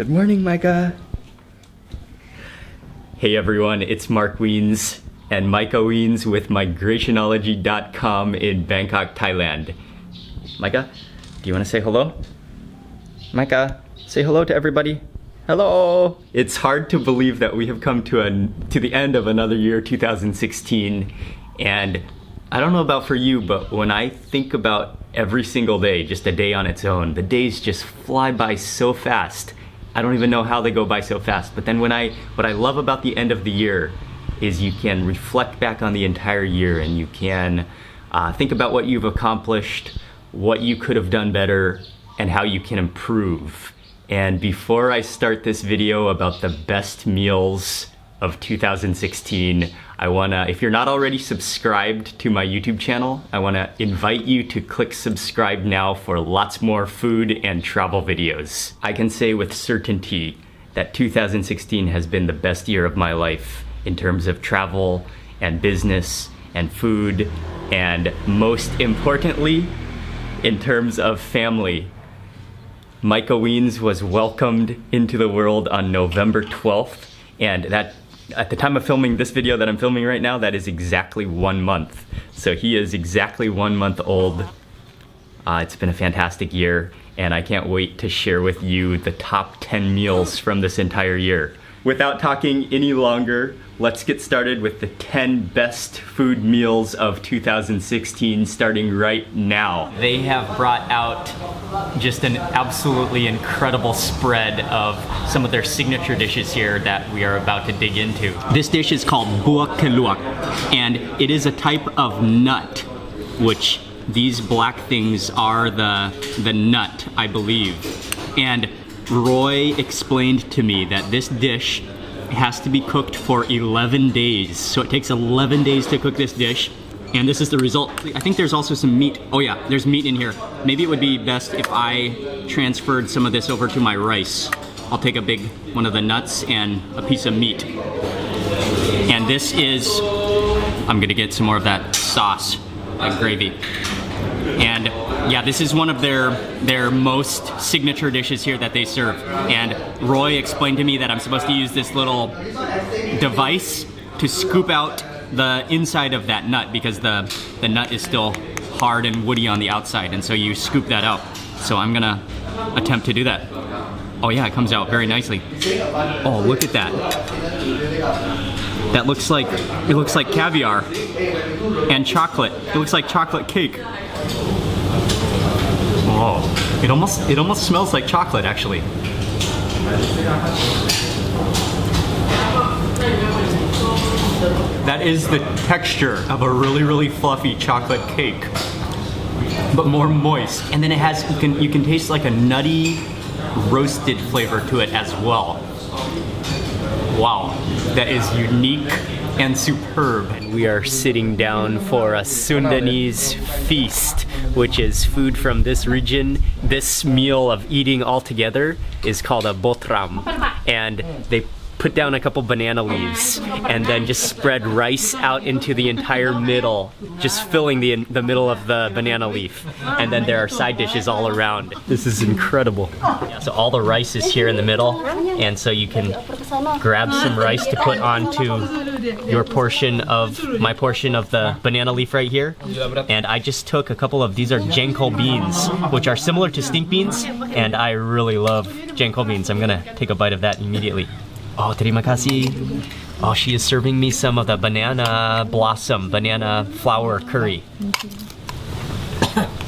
Good morning, Micah. Hey everyone, it's Mark Wiens and Micah Wiens with migrationology.com in Bangkok, Thailand. Micah, do you want to say hello? Micah, say hello to everybody. Hello! It's hard to believe that we have come to the end of another year, 2016, and I don't know about for you, but when I think about every single day, just a day on its own, the days just fly by so fast. I don't even know how they go by so fast. But then what I love about the end of the year is you can reflect back on the entire year and you can think about what you've accomplished, what you could have done better, and how you can improve. And before I start this video about the best meals of 2016, I wanna, if you're not already subscribed to my YouTube channel, I wanna invite you to click subscribe now for lots more food and travel videos. I can say with certainty that 2016 has been the best year of my life in terms of travel and business and food, and most importantly, in terms of family. Micah Wiens was welcomed into the world on November 12th, and that at the time of filming this video that I'm filming right now, that is exactly 1 month. So he is exactly 1 month old. It's been a fantastic year, and I can't wait to share with you the top 10 meals from this entire year. Without talking any longer, let's get started with the 10 best food meals of 2016, starting right now. They have brought out just an absolutely incredible spread of some of their signature dishes here that we are about to dig into. This dish is called buah keluak, and it is a type of nut, which these black things are the nut, I believe. And Roy explained to me that this dish has to be cooked for 11 days. So it takes 11 days to cook this dish. And this is the result. I think there's also some meat. Oh yeah, there's meat in here. Maybe it would be best if I transferred some of this over to my rice. I'll take a big one of the nuts and a piece of meat. And this is, I'm gonna get some more of that sauce, like gravy. And yeah, this is one of their most signature dishes here that they serve. And Roy explained to me that I'm supposed to use this little device to scoop out the inside of that nut, because the nut is still hard and woody on the outside, and so you scoop that out. So I'm gonna attempt to do that. Oh yeah, it comes out very nicely. Oh, look at that. That looks like caviar and chocolate. It looks like chocolate cake. Oh, it almost smells like chocolate, actually. That is the texture of a really, really fluffy chocolate cake, but more moist. And then it has, you can taste like a nutty, roasted flavor to it as well. Wow, that is unique and superb. And we are sitting down for a Sundanese feast, which is food from this region. This meal of eating all together is called a botram, and they put down a couple banana leaves and then just spread rice out into the entire middle, just filling the middle of the banana leaf. And then there are side dishes all around. This is incredible. Yeah, so all the rice is here in the middle, and so you can grab some rice to put onto your portion of, my portion of the banana leaf right here. And I just took a couple of, these are jengkol beans, which are similar to stink beans, and I really love jengkol beans. I'm gonna take a bite of that immediately. Oh, terima kasih. Oh, she is serving me some of the banana flower curry.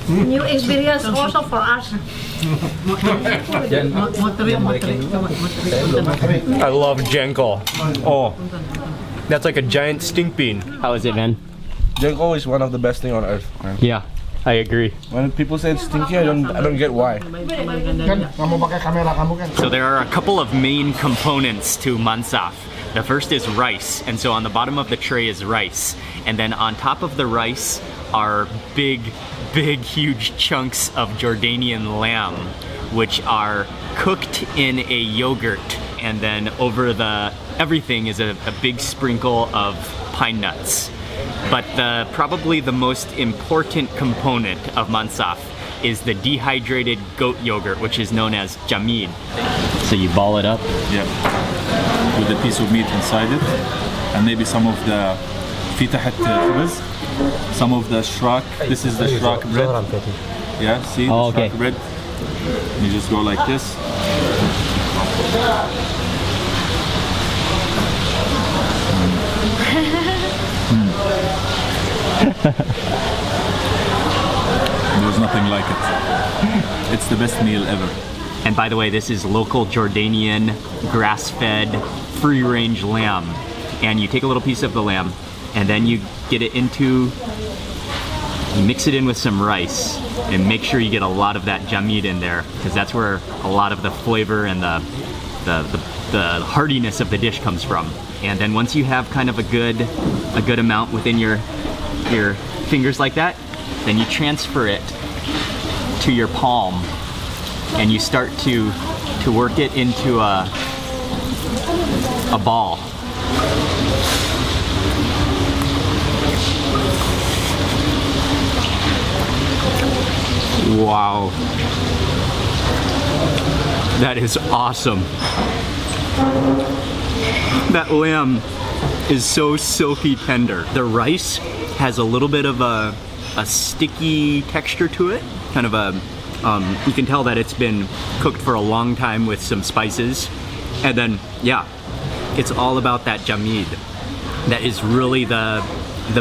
New experience also for us. I love jengkol. Oh, that's like a giant stink bean. How is it, man? Jengkol is one of the best thing on earth, man. Yeah, I agree. When people say it's stinky, I don't get why. So there are a couple of main components to mansaf. The first is rice, and so on the bottom of the tray is rice. And then on top of the rice are big, huge chunks of Jordanian lamb, which are cooked in a yogurt. And then over everything is a big sprinkle of pine nuts. But probably the most important component of mansaf is the dehydrated goat yogurt, which is known as jamid. So you ball it up. Yeah. With a piece of meat inside it, and maybe some of the fitahat khubz, some of the shrak. This is the shrak bread. Yeah, see the okay. shrak bread. You just go like this. There's nothing like it. It's the best meal ever. And by the way, this is local Jordanian, grass-fed, free-range lamb. And you take a little piece of the lamb, and then you get it you mix it in with some rice, and make sure you get a lot of that jamid in there, because that's where a lot of the flavor and the heartiness of the dish comes from. And then once you have kind of a good amount within your fingers like that, then you transfer it to your palm, and you start to work it into a ball. Wow. That is awesome. That lamb is so silky tender. The rice has a little bit of a sticky texture to it. Kind of you can tell that it's been cooked for a long time with some spices. And then, yeah, it's all about that jamid. That is really the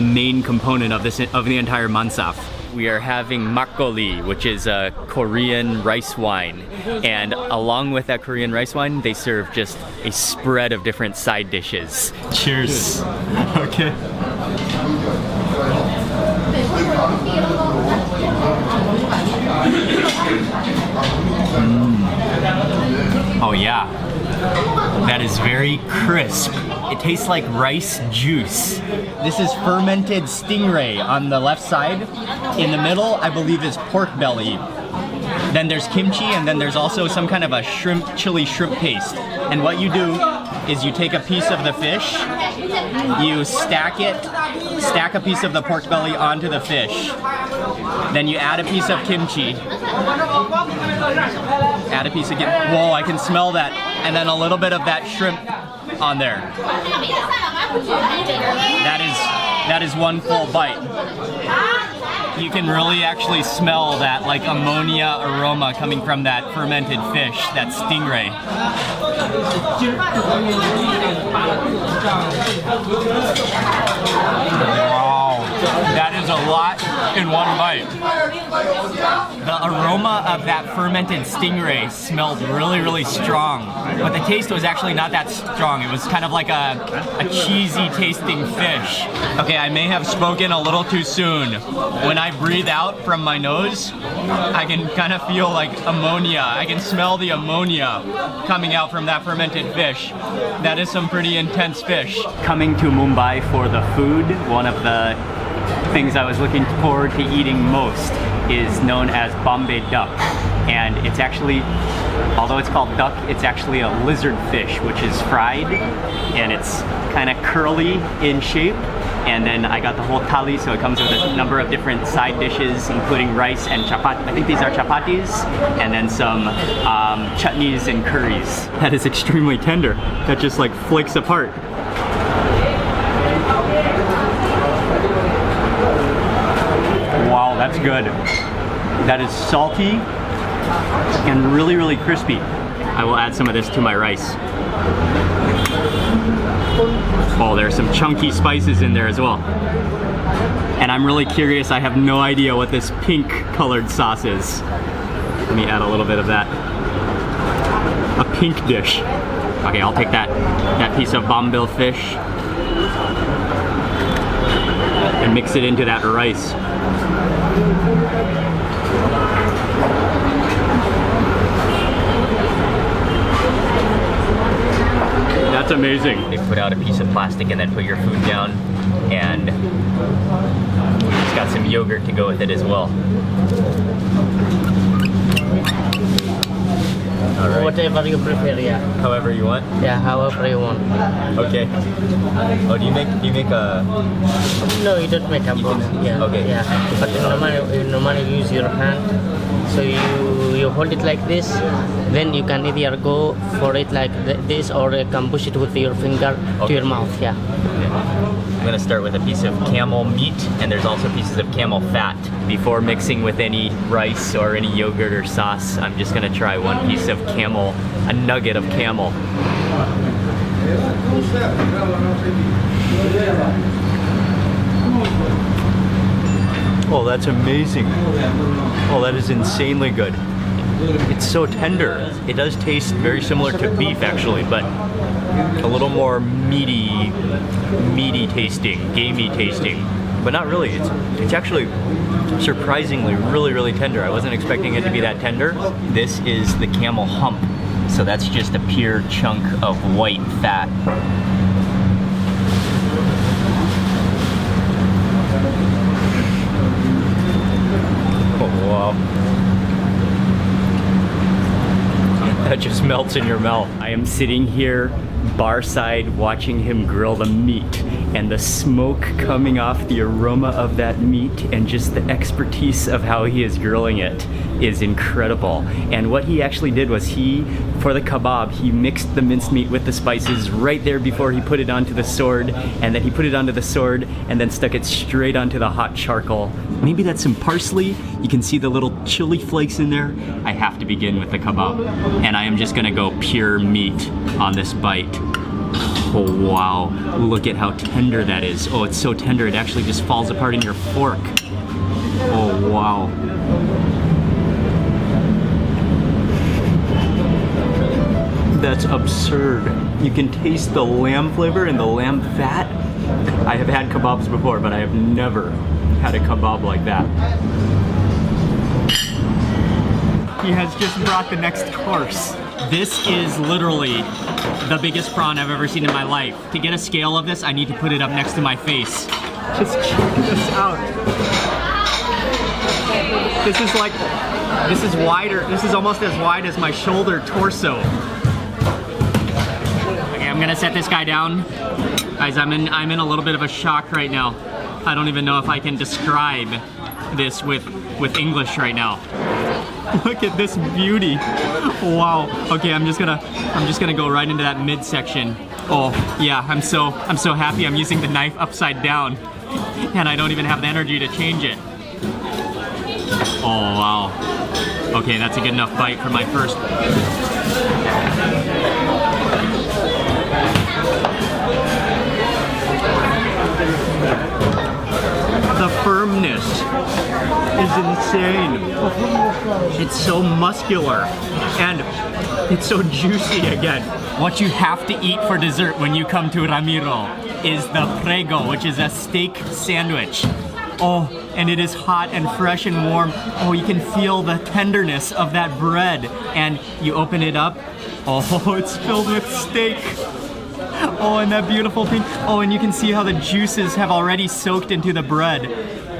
main component of the entire mansaf. We are having Makgeolli, which is a Korean rice wine. And along with that Korean rice wine, they serve just a spread of different side dishes. Cheers. Okay. Oh yeah, that is very crisp. It tastes like rice juice. This is fermented stingray on the left side. In the middle, I believe, is pork belly. Then there's kimchi, and then there's also some kind of a chili shrimp paste. And what you do is you take a piece of the fish, you stack a piece of the pork belly onto the fish. Then you add a piece of kimchi. Add a piece of kimchi. Whoa, I can smell that. And then a little bit of that shrimp on there. That is one full bite. You can really actually smell that like ammonia aroma coming from that fermented fish, that stingray. Wow, that is a lot in one bite. The aroma of that fermented stingray smelled really, really strong, but the taste was actually not that strong. It was kind of like a cheesy tasting fish. Okay, I may have spoken a little too soon. When I breathe out from my nose, I can kind of feel like ammonia. I can smell the ammonia coming out from that fermented fish. That is some pretty intense fish. Coming to Mumbai for the food, one of the things I was looking forward to eating most is known as Bombay duck. And it's actually, although it's called duck, it's actually a lizard fish, which is fried, and it's kind of curly in shape. And then I got the whole thali, so it comes with a number of different side dishes, including rice and chapati. I think these are chapatis, and then some chutneys and curries. That is extremely tender. That just like flakes apart. Wow, that's good. That is salty and really, really crispy. I will add some of this to my rice. Oh, there's some chunky spices in there as well. And I'm really curious, I have no idea what this pink colored sauce is. Let me add a little bit of that. A pink dish. Okay, I'll take that piece of bombil fish and mix it into that rice. That's amazing. They put out a piece of plastic and then put your food down, and we just got some yogurt to go with it as well. All right. Whatever you prefer, yeah. However you want? Yeah, however you want. Okay. Oh, do you make a... No, you don't make a box. Yeah. Okay. Yeah. But you normally use your hand. So you hold it like this, then you can either go for it like this, or you can push it with your finger to your mouth. Yeah. I'm gonna start with a piece of camel meat, and there's also pieces of camel fat. Before mixing with any rice or any yogurt or sauce, I'm just gonna try one piece of camel, a nugget of camel. Oh, that's amazing. Oh, that is insanely good. It's so tender. It does taste very similar to beef actually, but a little more meaty tasting, gamey tasting. But not really, it's actually surprisingly really tender. I wasn't expecting it to be that tender. This is the camel hump. So that's just a pure chunk of white fat. Oh, wow. That just melts in your mouth. I am sitting here bar side watching him grill the meat, and the smoke coming off, the aroma of that meat, and just the expertise of how he is grilling it is incredible. And what he actually did was for the kebab, he mixed the minced meat with the spices right there before he put it onto the sword, and then he put it onto the sword and then stuck it straight onto the hot charcoal. Maybe that's some parsley. You can see the little chili flakes in there. I have to begin with the kebab, and I am just gonna go pure meat on this bite. Oh wow, look at how tender that is. Oh, it's so tender it actually just falls apart in your fork. Oh wow. That's absurd. You can taste the lamb flavor and the lamb fat. I have had kebabs before, but I have never had a kebab like that. He has just brought the next course. This is literally the biggest prawn I've ever seen in my life. To get a scale of this, I need to put it up next to my face. Just check this out. This is wider. This is almost as wide as my shoulder torso. Okay, I'm gonna set this guy down. Guys, I'm in a little bit of a shock right now. I don't even know if I can describe this with English right now. Look at this beauty. Wow. Okay, I'm just gonna go right into that midsection. Oh yeah, I'm so happy I'm using the knife upside down, and I don't even have the energy to change it. Oh wow. Okay, that's a good enough bite for my first. The firmness is insane. It's so muscular and it's so juicy again. What you have to eat for dessert when you come to Ramiro is the Prego, which is a steak sandwich. Oh, and it is hot and fresh and warm. Oh, you can feel the tenderness of that bread. And you open it up. Oh, it's filled with steak. Oh, and that beautiful thing. Oh, and you can see how the juices have already soaked into the bread.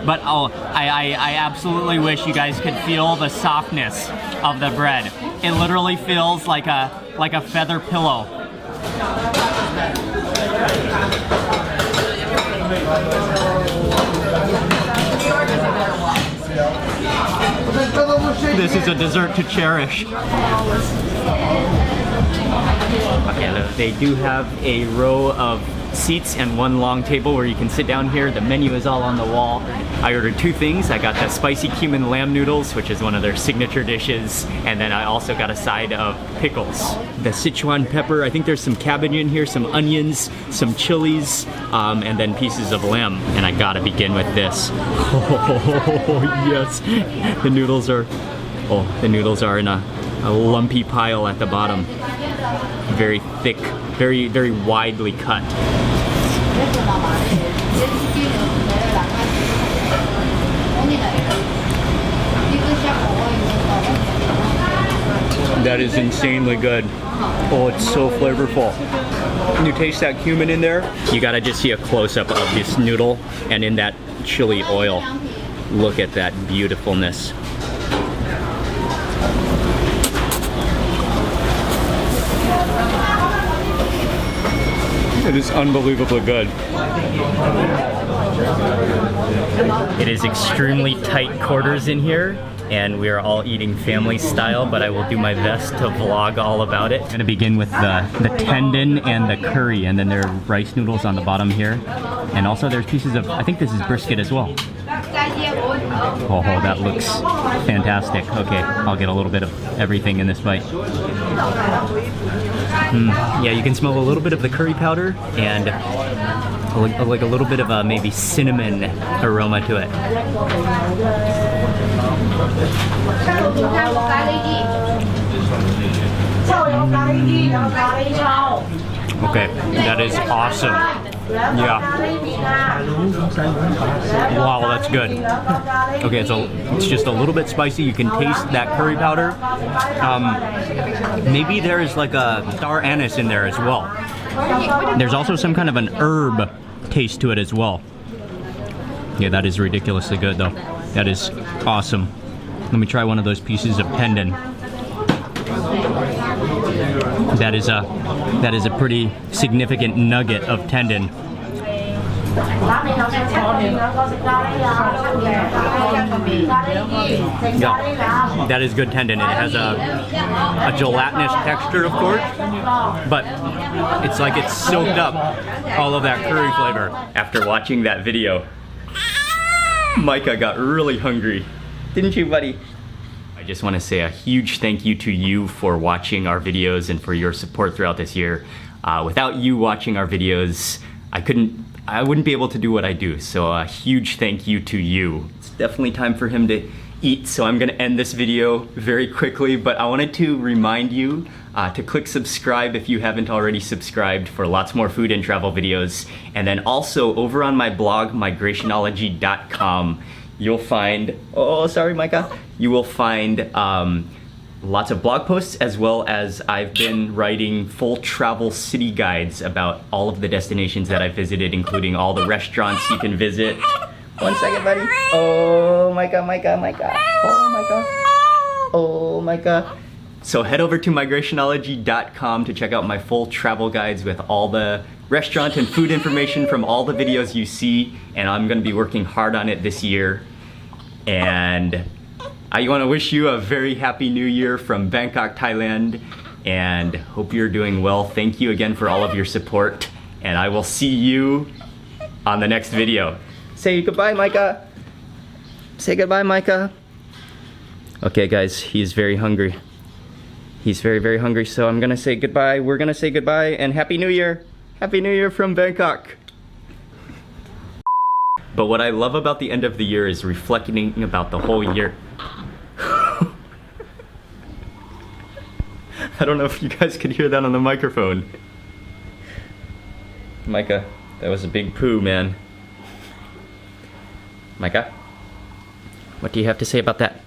But oh, I absolutely wish you guys could feel the softness of the bread. It literally feels like a feather pillow. This is a dessert to cherish. Okay, they do have a row of seats and one long table where you can sit down here. The menu is all on the wall. I ordered two things. I got the spicy cumin lamb noodles, which is one of their signature dishes, and then I also got a side of pickles. The Sichuan pepper, I think there's some cabbage in here, some onions, some chilies, and then pieces of lamb. And I gotta begin with this. Oh yes, the noodles are in a lumpy pile at the bottom. Very thick, very widely cut. That is insanely good. Oh, it's so flavorful. When you taste that cumin in there, you gotta just see a close-up of this noodle and in that chili oil. Look at that beautifulness. It is unbelievably good. It is extremely tight quarters in here, and we are all eating family style, but I will do my best to vlog all about it. I'm gonna begin with the tendon and the curry, and then there are rice noodles on the bottom here. And also there's pieces of, I think this is brisket as well. Oh, that looks fantastic. Okay, I'll get a little bit of everything in this bite. Yeah, you can smell a little bit of the curry powder and like a little bit of a maybe cinnamon aroma to it. Okay, that is awesome. Yeah. Wow, that's good. Okay, it's just a little bit spicy. You can taste that curry powder. Maybe there's like a star anise in there as well. There's also some kind of an herb taste to it as well. Yeah, that is ridiculously good though. That is awesome. Let me try one of those pieces of tendon. That is a pretty significant nugget of tendon. Yeah, that is good tendon. It has a gelatinous texture, of course, but it's like it's soaked up all of that curry flavor. After watching that video, Micah got really hungry. Didn't you, buddy? I just want to say a huge thank you to you for watching our videos and for your support throughout this year. Without you watching our videos, I wouldn't be able to do what I do. So a huge thank you to you. It's definitely time for him to eat, so I'm gonna end this video very quickly, but I wanted to remind you to click subscribe if you haven't already subscribed for lots more food and travel videos. And then also over on my blog, Migrationology.com, you'll find, oh, sorry, Micah. You will find lots of blog posts, as well as I've been writing full travel city guides about all of the destinations that I visited, including all the restaurants you can visit. 1 second, buddy. Oh, Micah. Oh, Micah. So head over to Migrationology.com to check out my full travel guides with all the restaurant and food information from all the videos you see, and I'm gonna be working hard on it this year. And I want to wish you a very happy new year from Bangkok, Thailand, and hope you're doing well. Thank you again for all of your support, and I will see you on the next video. Say goodbye, Micah. Say goodbye, Micah. Okay, guys, he's very hungry. He's very, very hungry, so I'm gonna say goodbye. We're gonna say goodbye, and Happy New Year. Happy New Year from Bangkok. But what I love about the end of the year is reflecting about the whole year. I don't know if you guys could hear that on the microphone. Micah, that was a big poo, man. Micah, what do you have to say about that?